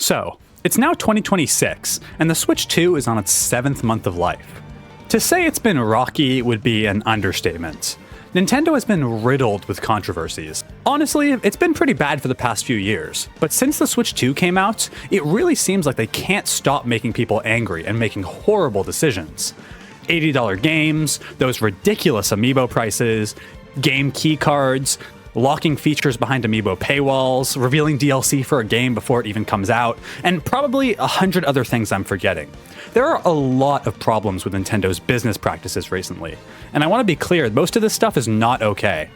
So, it's now 2026, and the Switch 2 is on its 7th month of life. To say it's been rocky would be an understatement. Nintendo has been riddled with controversies. Honestly, it's been pretty bad for the past few years, but since the Switch 2 came out, it really seems like they can't stop making people angry and making horrible decisions. $80 games, those ridiculous amiibo prices, game key cards, locking features behind amiibo paywalls, revealing DLC for a game before it even comes out, and probably 100 other things I'm forgetting. There are a lot of problems with Nintendo's business practices recently, and I want to be clear, most of this stuff is not okay.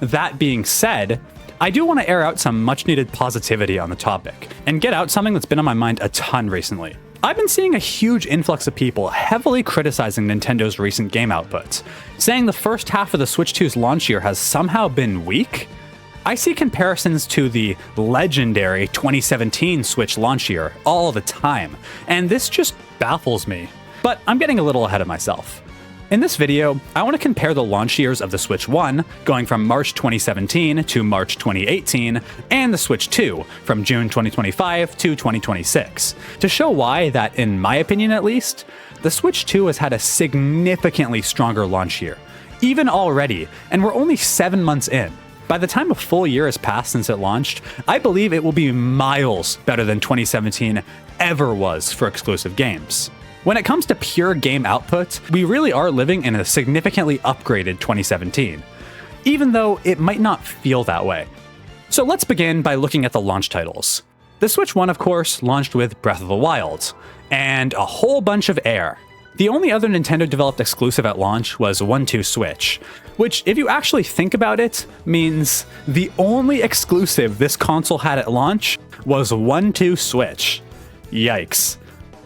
That being said, I do want to air out some much-needed positivity on the topic, and get out something that's been on my mind a ton recently. I've been seeing a huge influx of people heavily criticizing Nintendo's recent game output, saying the first half of the Switch 2's launch year has somehow been weak. I see comparisons to the legendary 2017 Switch launch year all the time, and this just baffles me. But I'm getting a little ahead of myself. In this video, I want to compare the launch years of the Switch 1, going from March 2017 to March 2018, and the Switch 2, from June 2025 to 2026, to show why that, in my opinion at least, the Switch 2 has had a significantly stronger launch year, even already, and we're only 7 months in. By the time a full year has passed since it launched, I believe it will be miles better than 2017 ever was for exclusive games. When it comes to pure game output, we really are living in a significantly upgraded 2017, even though it might not feel that way. So let's begin by looking at the launch titles. The Switch 1, of course, launched with Breath of the Wild, and a whole bunch of Air. The only other Nintendo-developed exclusive at launch was 1’s Switch, which, if you actually think about it, means the only exclusive this console had at launch was 1’s Switch. Yikes.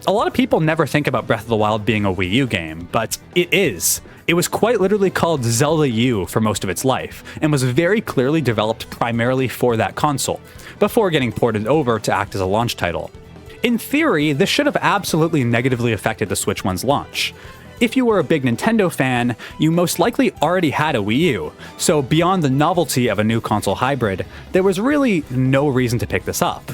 A lot of people never think about Breath of the Wild being a Wii U game, but it is. It was quite literally called Zelda U for most of its life, and was very clearly developed primarily for that console, before getting ported over to act as a launch title. In theory, this should have absolutely negatively affected the Switch 1's launch. If you were a big Nintendo fan, you most likely already had a Wii U, so beyond the novelty of a new console hybrid, there was really no reason to pick this up.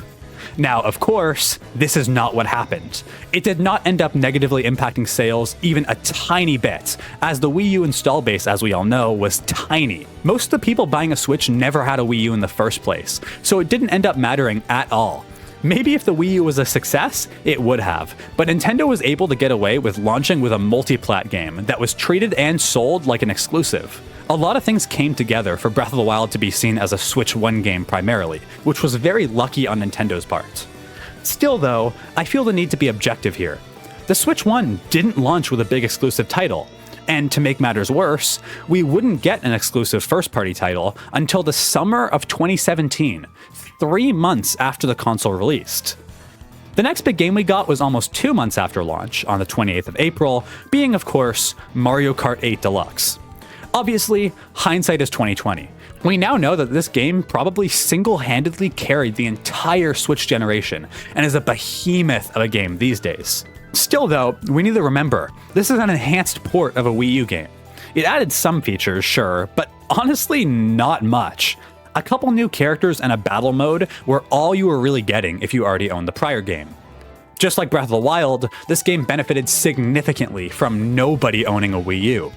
Now, of course, this is not what happened. It did not end up negatively impacting sales even a tiny bit, as the Wii U install base, as we all know, was tiny. Most of the people buying a Switch never had a Wii U in the first place, so it didn't end up mattering at all. Maybe if the Wii U was a success, it would have, but Nintendo was able to get away with launching with a multi-plat game that was treated and sold like an exclusive. A lot of things came together for Breath of the Wild to be seen as a Switch 1 game primarily, which was very lucky on Nintendo's part. Still though, I feel the need to be objective here. The Switch 1 didn't launch with a big exclusive title, and to make matters worse, we wouldn't get an exclusive first-party title until the summer of 2017, 3 months after the console released. The next big game we got was almost 2 months after launch, on the 28th of April, being of course Mario Kart 8 Deluxe. Obviously, hindsight is 2020. We now know that this game probably single-handedly carried the entire Switch generation, and is a behemoth of a game these days. Still though, we need to remember, this is an enhanced port of a Wii U game. It added some features, sure, but honestly not much. A couple new characters and a battle mode were all you were really getting if you already owned the prior game. Just like Breath of the Wild, this game benefited significantly from nobody owning a Wii U.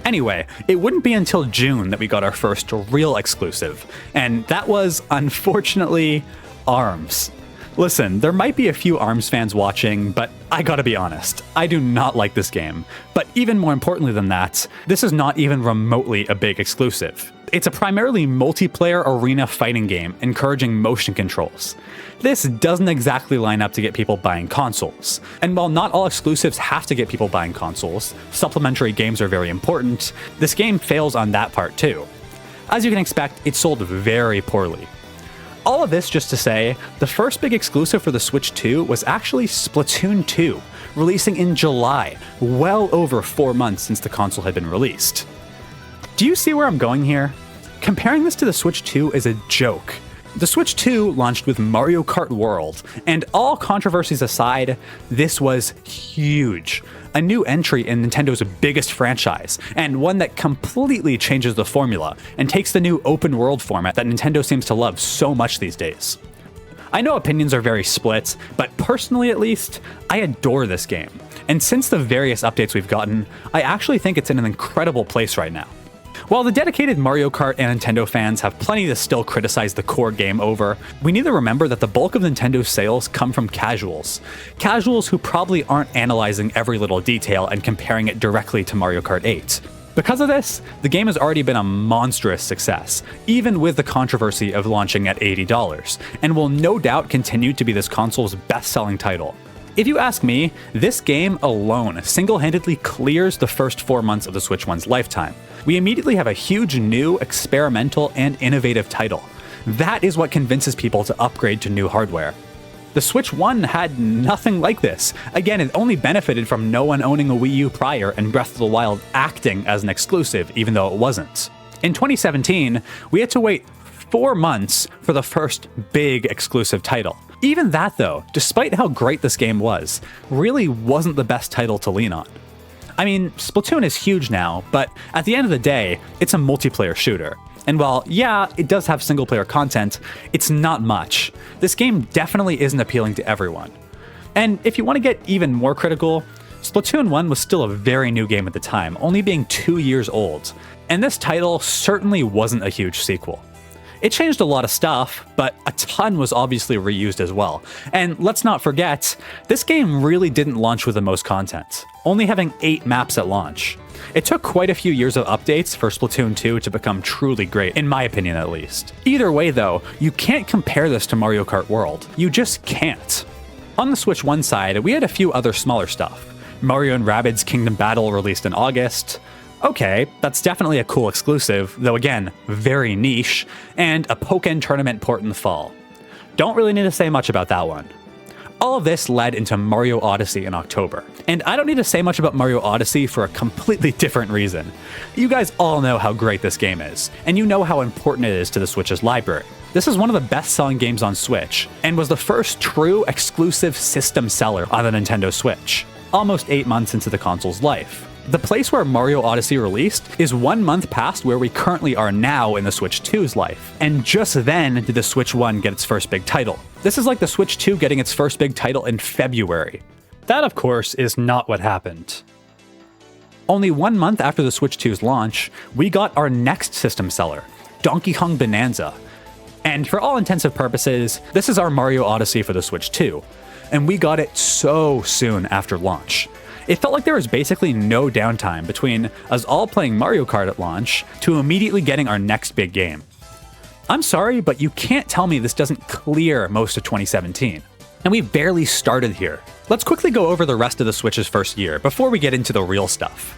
Anyway, it wouldn't be until June that we got our first real exclusive, and that was, unfortunately, ARMS. Listen, there might be a few ARMS fans watching, but I gotta be honest, I do not like this game. But even more importantly than that, this is not even remotely a big exclusive. It's a primarily multiplayer arena fighting game encouraging motion controls. This doesn't exactly line up to get people buying consoles. And while not all exclusives have to get people buying consoles, supplementary games are very important, this game fails on that part too. As you can expect, it sold very poorly. All of this just to say, the first big exclusive for the Switch 2 was actually Splatoon 2, releasing in July, well over 4 months since the console had been released. Do you see where I'm going here? Comparing this to the Switch 2 is a joke. The Switch 2 launched with Mario Kart World, and all controversies aside, this was huge. A new entry in Nintendo's biggest franchise, and one that completely changes the formula and takes the new open world format that Nintendo seems to love so much these days. I know opinions are very split, but personally at least, I adore this game. And since the various updates we've gotten, I actually think it's in an incredible place right now. While the dedicated Mario Kart and Nintendo fans have plenty to still criticize the core game over, we need to remember that the bulk of Nintendo's sales come from casuals. Casuals who probably aren't analyzing every little detail and comparing it directly to Mario Kart 8. Because of this, the game has already been a monstrous success, even with the controversy of launching at $80, and will no doubt continue to be this console's best-selling title. If you ask me, this game alone single-handedly clears the first 4 months of the Switch 1's lifetime. We immediately have a huge new, experimental, and innovative title. That is what convinces people to upgrade to new hardware. The Switch 1 had nothing like this. Again, it only benefited from no one owning a Wii U prior and Breath of the Wild acting as an exclusive, even though it wasn't. In 2017, we had to wait 4 months for the first big exclusive title. Even that though, despite how great this game was, really wasn't the best title to lean on. I mean, Splatoon is huge now, but at the end of the day, it's a multiplayer shooter. And while, yeah, it does have single-player content, it's not much. This game definitely isn't appealing to everyone. And if you want to get even more critical, Splatoon 1 was still a very new game at the time, only being 2 years old. And this title certainly wasn't a huge sequel. It changed a lot of stuff, but a ton was obviously reused as well. And let's not forget, this game really didn't launch with the most content, only having 8 maps at launch. It took quite a few years of updates for Splatoon 2 to become truly great, in my opinion at least. Either way though, you can't compare this to Mario Kart World. You just can't. On the Switch 1 side, we had a few other smaller stuff. Mario & Rabbids Kingdom Battle released in August. Okay, that's definitely a cool exclusive, though again, very niche, and a Pokken Tournament port in the fall. Don't really need to say much about that one. All of this led into Mario Odyssey in October, and I don't need to say much about Mario Odyssey for a completely different reason. You guys all know how great this game is, and you know how important it is to the Switch's library. This is one of the best-selling games on Switch, and was the first true exclusive system seller on the Nintendo Switch, almost 8 months into the console's life. The place where Mario Odyssey released is 1 month past where we currently are now in the Switch 2's life, and just then did the Switch 1 get its first big title. This is like the Switch 2 getting its first big title in February. That, of course, is not what happened. Only 1 month after the Switch 2's launch, we got our next system seller, Donkey Kong Bonanza. And for all intensive purposes, this is our Mario Odyssey for the Switch 2, and we got it so soon after launch. It felt like there was basically no downtime between us all playing Mario Kart at launch to immediately getting our next big game. I'm sorry, but you can't tell me this doesn't clear most of 2017. And we barely started here. Let's quickly go over the rest of the Switch's first year before we get into the real stuff.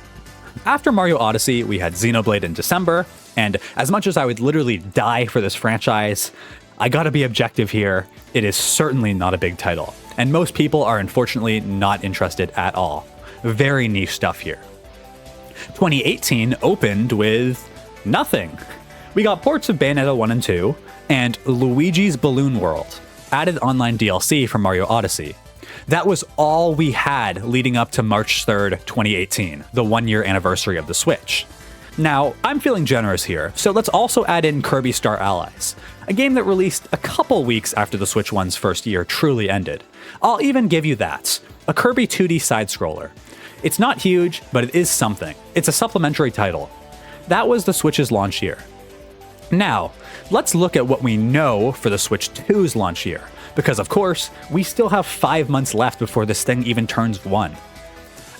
After Mario Odyssey, we had Xenoblade in December, and as much as I would literally die for this franchise, I gotta be objective here, it is certainly not a big title, and most people are unfortunately not interested at all. Very niche stuff here. 2018 opened with nothing. We got ports of Bayonetta 1 and 2, and Luigi's Balloon World, added online DLC for Mario Odyssey. That was all we had leading up to March 3rd, 2018, the 1-year anniversary of the Switch. Now, I'm feeling generous here, so let's also add in Kirby Star Allies, a game that released a couple weeks after the Switch 1's first year truly ended. I'll even give you that, a Kirby 2D side-scroller. It's not huge, but it is something. It's a supplementary title. That was the Switch's launch year. Now, let's look at what we know for the Switch 2's launch year, because of course, we still have 5 months left before this thing even turns 1.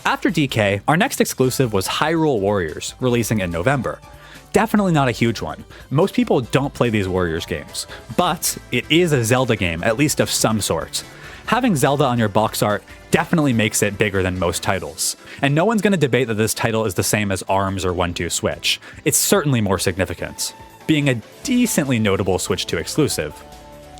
After DK, our next exclusive was Hyrule Warriors, releasing in November. Definitely not a huge one. Most people don't play these Warriors games, but it is a Zelda game, at least of some sort. Having Zelda on your box art definitely makes it bigger than most titles, and no one's going to debate that this title is the same as ARMS or 1-2 Switch. It's certainly more significant, being a decently notable Switch 2 exclusive.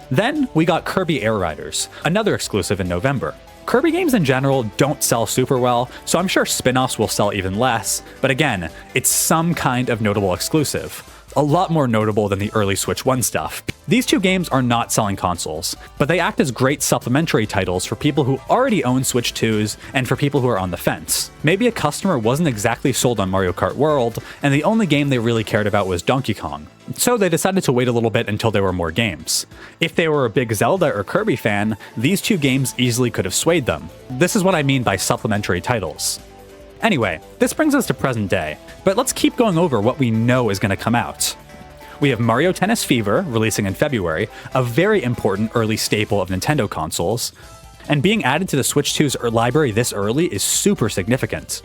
Then we got Kirby Air Riders, another exclusive in November. Kirby games in general don't sell super well, so I'm sure spin-offs will sell even less, but again, it's some kind of notable exclusive. a lot more notable than the early Switch 1 stuff. These two games are not selling consoles, but they act as great supplementary titles for people who already own Switch 2's and for people who are on the fence. Maybe a customer wasn't exactly sold on Mario Kart World, and the only game they really cared about was Donkey Kong, so they decided to wait a little bit until there were more games. If they were a big Zelda or Kirby fan, these two games easily could have swayed them. This is what I mean by supplementary titles. Anyway, this brings us to present day, but let's keep going over what we know is going to come out. We have Mario Tennis Fever, releasing in February, a very important early staple of Nintendo consoles, and being added to the Switch 2's library this early is super significant.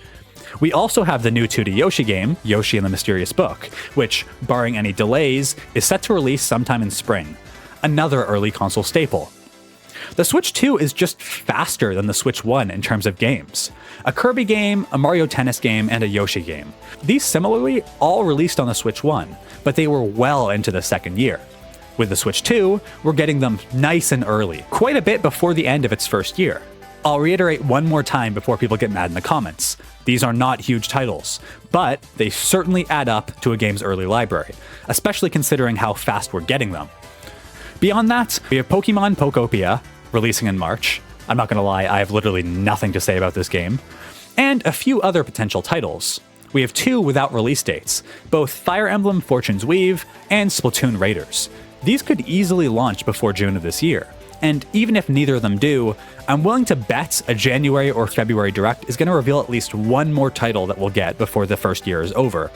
We also have the new 2D Yoshi game, Yoshi and the Mysterious Book, which, barring any delays, is set to release sometime in spring. Another early console staple. The Switch 2 is just faster than the Switch 1 in terms of games. A Kirby game, a Mario Tennis game, and a Yoshi game. These similarly all released on the Switch 1, but they were well into the second year. With the Switch 2, we're getting them nice and early, quite a bit before the end of its first year. I'll reiterate one more time before people get mad in the comments. These are not huge titles, but they certainly add up to a game's early library, especially considering how fast we're getting them. Beyond that, we have Pokemon Pokopia, releasing in March. I'm not gonna lie, I have literally nothing to say about this game. And a few other potential titles. We have two without release dates, both Fire Emblem Fortune's Weave and Splatoon Raiders. These could easily launch before June of this year. And even if neither of them do, I'm willing to bet a January or February Direct is going to reveal at least one more title that we'll get before the first year is over.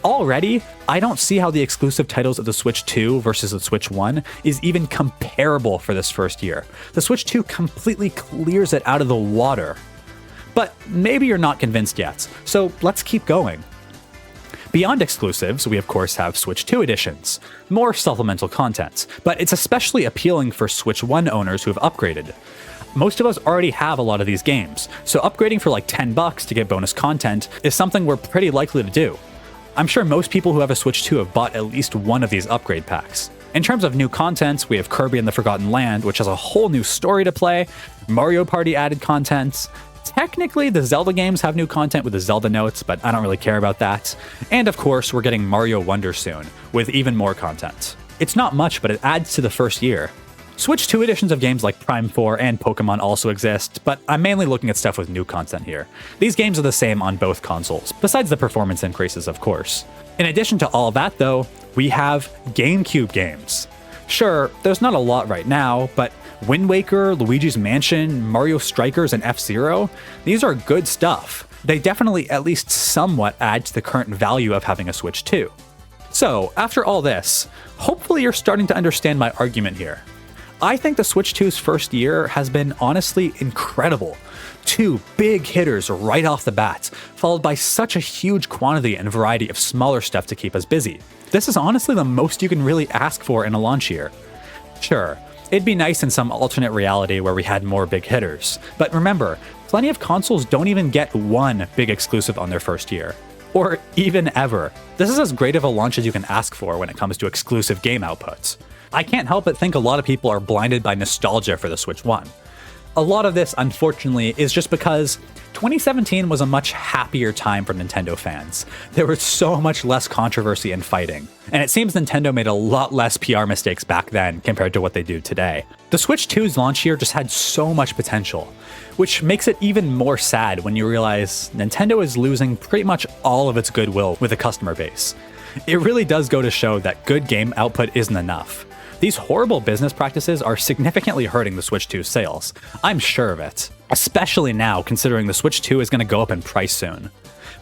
Already, I don't see how the exclusive titles of the Switch 2 versus the Switch 1 is even comparable for this first year. The Switch 2 completely clears it out of the water. But maybe you're not convinced yet, so let's keep going. Beyond exclusives, we of course have Switch 2 editions, more supplemental content, but it's especially appealing for Switch 1 owners who have upgraded. Most of us already have a lot of these games, so upgrading for like $10 to get bonus content is something we're pretty likely to do. I'm sure most people who have a Switch 2 have bought at least one of these upgrade packs. In terms of new content, we have Kirby and the Forgotten Land, which has a whole new story to play, Mario Party added content. Technically, the Zelda games have new content with the Zelda notes, but I don't really care about that. And of course, we're getting Mario Wonder soon, with even more content. It's not much, but it adds to the first year. Switch 2 editions of games like Prime 4 and Pokemon also exist, but I'm mainly looking at stuff with new content here. These games are the same on both consoles, besides the performance increases, of course. In addition to all that, though, we have GameCube games. Sure, there's not a lot right now, but Wind Waker, Luigi's Mansion, Mario Strikers, and F-Zero, these are good stuff. They definitely at least somewhat add to the current value of having a Switch 2. So, after all this, hopefully you're starting to understand my argument here. I think the Switch 2's first year has been honestly incredible. Two big hitters right off the bat, followed by such a huge quantity and variety of smaller stuff to keep us busy. This is honestly the most you can really ask for in a launch year. Sure, it'd be nice in some alternate reality where we had more big hitters, but remember, plenty of consoles don't even get one big exclusive on their first year. Or even ever. This is as great of a launch as you can ask for when it comes to exclusive game outputs. I can't help but think a lot of people are blinded by nostalgia for the Switch 1. A lot of this, unfortunately, is just because 2017 was a much happier time for Nintendo fans. There was so much less controversy and fighting, and it seems Nintendo made a lot less PR mistakes back then compared to what they do today. The Switch 2's launch year just had so much potential, which makes it even more sad when you realize Nintendo is losing pretty much all of its goodwill with the customer base. It really does go to show that good game output isn't enough. These horrible business practices are significantly hurting the Switch 2's sales. I'm sure of it. Especially now, considering the Switch 2 is going to go up in price soon.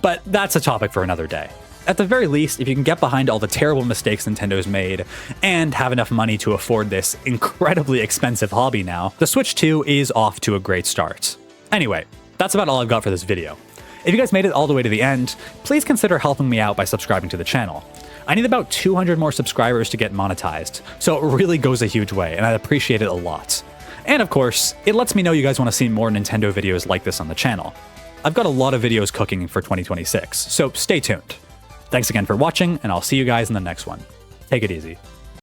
But that's a topic for another day. At the very least, if you can get behind all the terrible mistakes Nintendo's made, and have enough money to afford this incredibly expensive hobby now, the Switch 2 is off to a great start. Anyway, that's about all I've got for this video. If you guys made it all the way to the end, please consider helping me out by subscribing to the channel. I need about 200 more subscribers to get monetized, so it really goes a huge way, and I'd appreciate it a lot. And of course, it lets me know you guys want to see more Nintendo videos like this on the channel. I've got a lot of videos cooking for 2026, so stay tuned. Thanks again for watching, and I'll see you guys in the next one. Take it easy.